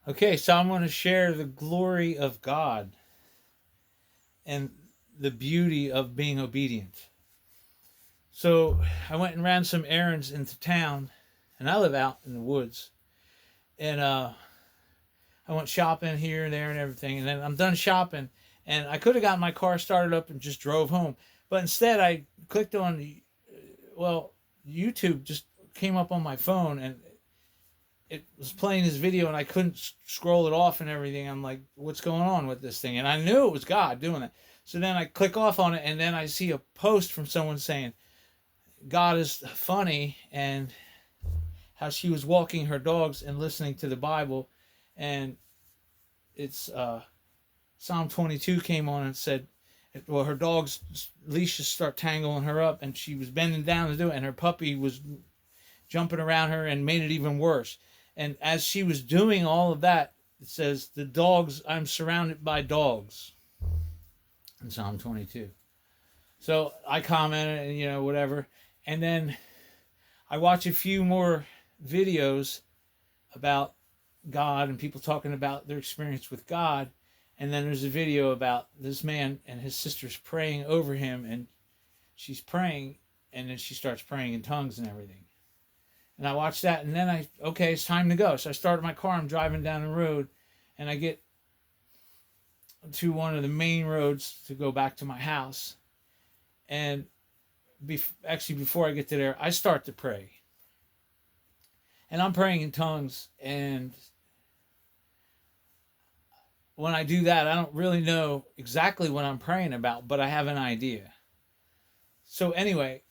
Okay, so I'm going to share the glory of God and the beauty of being obedient. So I went and ran some errands into town, and I live out in the woods. And I went shopping here and there and everything. And then I'm done shopping, and I could have gotten my car started up and just drove home. But instead, I clicked on well, YouTube just came up on my phone, and it was playing this video, and I couldn't scroll it off and everything. I'm like, what's going on with this thing? And I knew it was God doing it. So then I click off on it, and then I see a post from someone saying God is funny, and how she was walking her dogs and listening to the Bible, and it's Psalm 22 came on and said, well, her dog's leashes start tangling her up, and she was bending down to do it, and her puppy was jumping around her and made it even worse. And as she was doing all of that, it says, the dogs, I'm surrounded by dogs in Psalm 22. So I commented, and whatever. And then I watch a few more videos about God and people talking about their experience with God. And then there's a video about this man and his sister's praying over him, and she's praying, and then she starts praying in tongues and everything. And I watched that, and then okay, it's time to go. So I started my car, I'm driving down the road, and I get to one of the main roads to go back to my house. And actually, before I get to there, I start to pray. And I'm praying in tongues, and when I do that, I don't really know exactly what I'm praying about, but I have an idea. So anyway,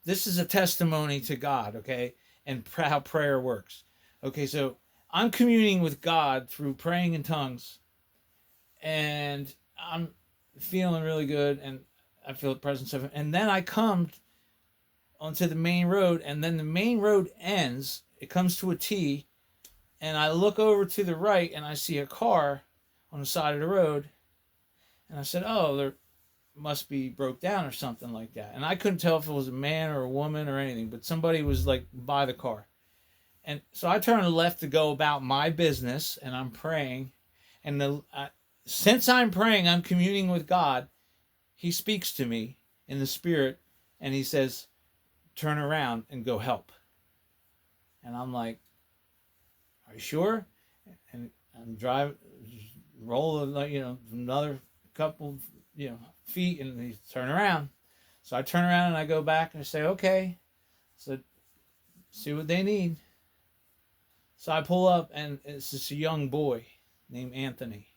this is a testimony to God, okay, and how prayer works. Okay, so I'm communing with God through praying in tongues, and I'm feeling really good, and I feel the presence of Him. And then I come onto the main road, and then the main road ends. It comes to a T, and I look over to the right, and I see a car on the side of the road, and I said, "Oh, there must be broke down or something like that." And I couldn't tell if it was a man or a woman or anything, but somebody was like by the car. And so I turned left to go about my business, and I'm praying. And since I'm praying, I'm communing with God. He speaks to me in the spirit, and he says, "Turn around and go help." And I'm like, "Are you sure?" And I'm driving, roll, another couple, feet, and he turn around. So I turn around and I go back and I say, "Okay." So see what they need. So I pull up, and it's this young boy named Anthony.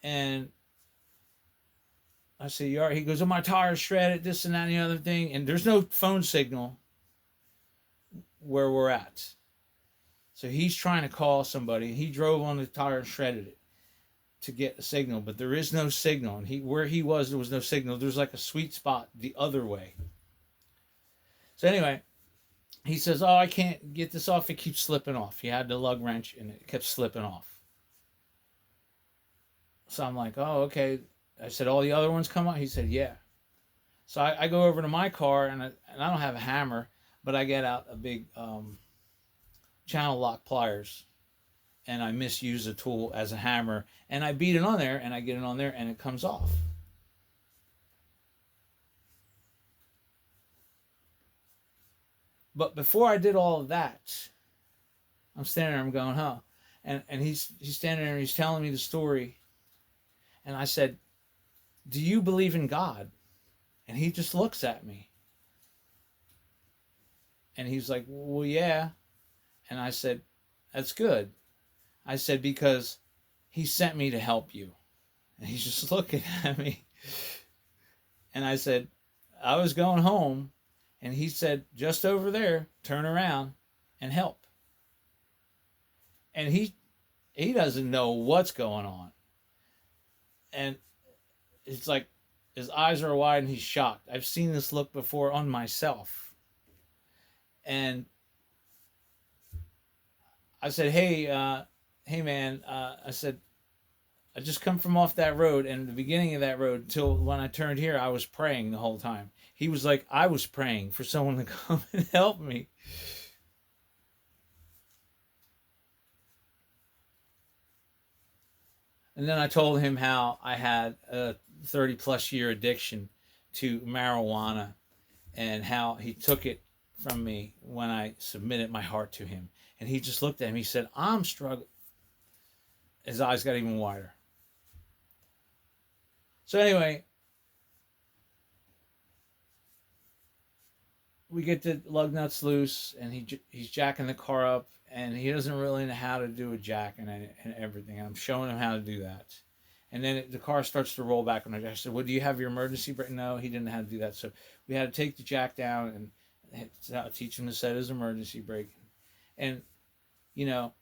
And I say, "You all right?" He goes, "Oh, my tire's shredded, this and that and the other thing." And there's no phone signal where we're at. So he's trying to call somebody. He drove on the tire and shredded it to get a signal, but there is no signal. And where he was, there was no signal. There's like a sweet spot the other way. So anyway, he says, "Oh, I can't get this off. It keeps slipping off." He had the lug wrench, and it kept slipping off. So I'm like, "Oh, okay." I said, "All the other ones come out?" He said, "Yeah." So I go over to my car, and I don't have a hammer, but I get out a big channel lock pliers, and I misuse a tool as a hammer, and I beat it on there, and I get it on there, and it comes off. But before I did all of that, I'm standing there, I'm going, "Huh?" And he's standing there, and he's telling me the story. And I said, "Do you believe in God?" And he just looks at me. And he's like, "Well, yeah." And I said, "That's good." I said, "Because he sent me to help you." And he's just looking at me. And I said, "I was going home." And he said, "Just over there, turn around and help." And he doesn't know what's going on. And it's like his eyes are wide, and he's shocked. I've seen this look before on myself. And I said, hey man," I said, "I just come from off that road, and the beginning of that road till when I turned here, I was praying the whole time." He was like, "I was praying for someone to come and help me." And then I told him how I had a 30 plus year addiction to marijuana and how he took it from me when I submitted my heart to him. And he just looked at him. He said, I'm struggling. His eyes got even wider. So anyway, we get the lug nuts loose, and he's jacking the car up, and he doesn't really know how to do a jack and everything. And I'm showing him how to do that. And then the car starts to roll back. And I said, well, do you have your emergency brake? No, he didn't know how to do that. So we had to take the jack down and teach him to set his emergency brake. And, you know,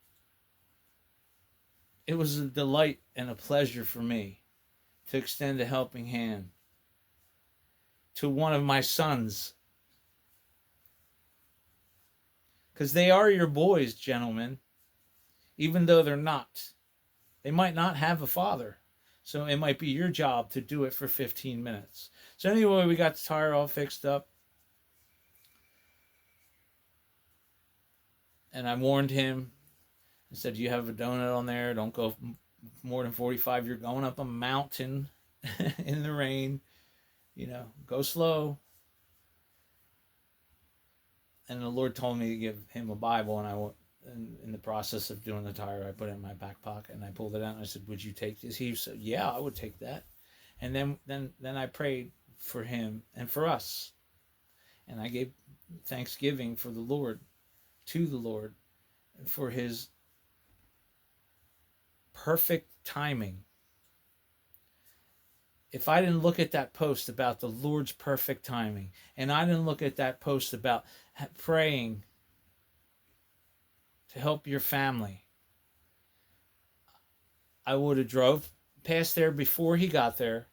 it was a delight and a pleasure for me to extend a helping hand to one of my sons. Because they are your boys, gentlemen, even though they're not. They might not have a father. So it might be your job to do it for 15 minutes. So anyway, we got the tire all fixed up. And I warned him. I said, you have a donut on there. Don't go more than 45. You're going up a mountain in the rain. You know, go slow. And the Lord told me to give him a Bible. And in the process of doing the tire, I put it in my back pocket and I pulled it out and I said, would you take this? He said, yeah, I would take that. And then I prayed for him and for us. And I gave thanksgiving for the Lord, to the Lord, for his perfect timing. If I didn't look at that post about the Lord's perfect timing, and I didn't look at that post about praying to help your family, I would have drove past there before he got there,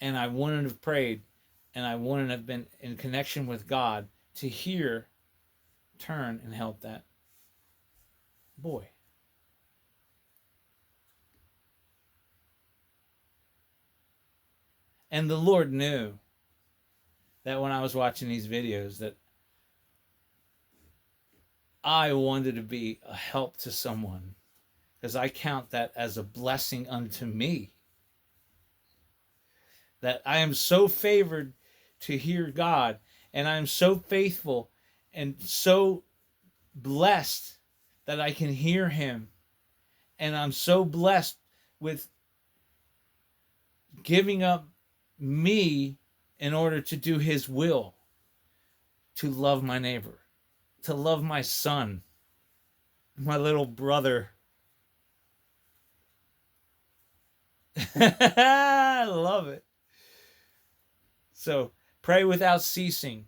and I wouldn't have prayed, and I wouldn't have been in connection with God to turn and help that boy. And the Lord knew that when I was watching these videos that I wanted to be a help to someone, because I count that as a blessing unto me. That I am so favored to hear God, and I am so faithful and so blessed that I can hear him. And I'm so blessed with giving up me in order to do his will, to love my neighbor, to love my son, my little brother. I love it. So pray without ceasing.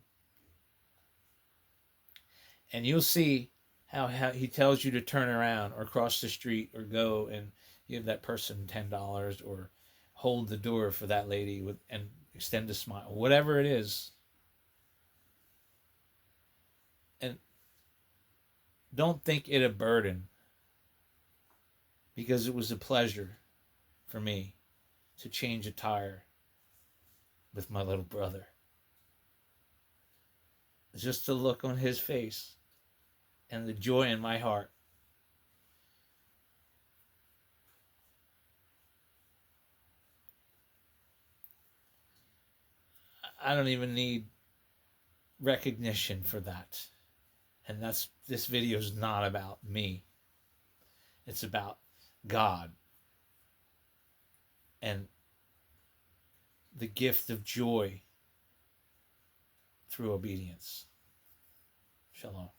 And you'll see how he tells you to turn around or cross the street or go and give that person $10 or hold the door for that lady and extend a smile, whatever it is. And don't think it a burden, because it was a pleasure for me to change a tire with my little brother. Just the look on his face and the joy in my heart. I don't even need recognition for that. And this video is not about me. It's about God and the gift of joy through obedience. Shalom.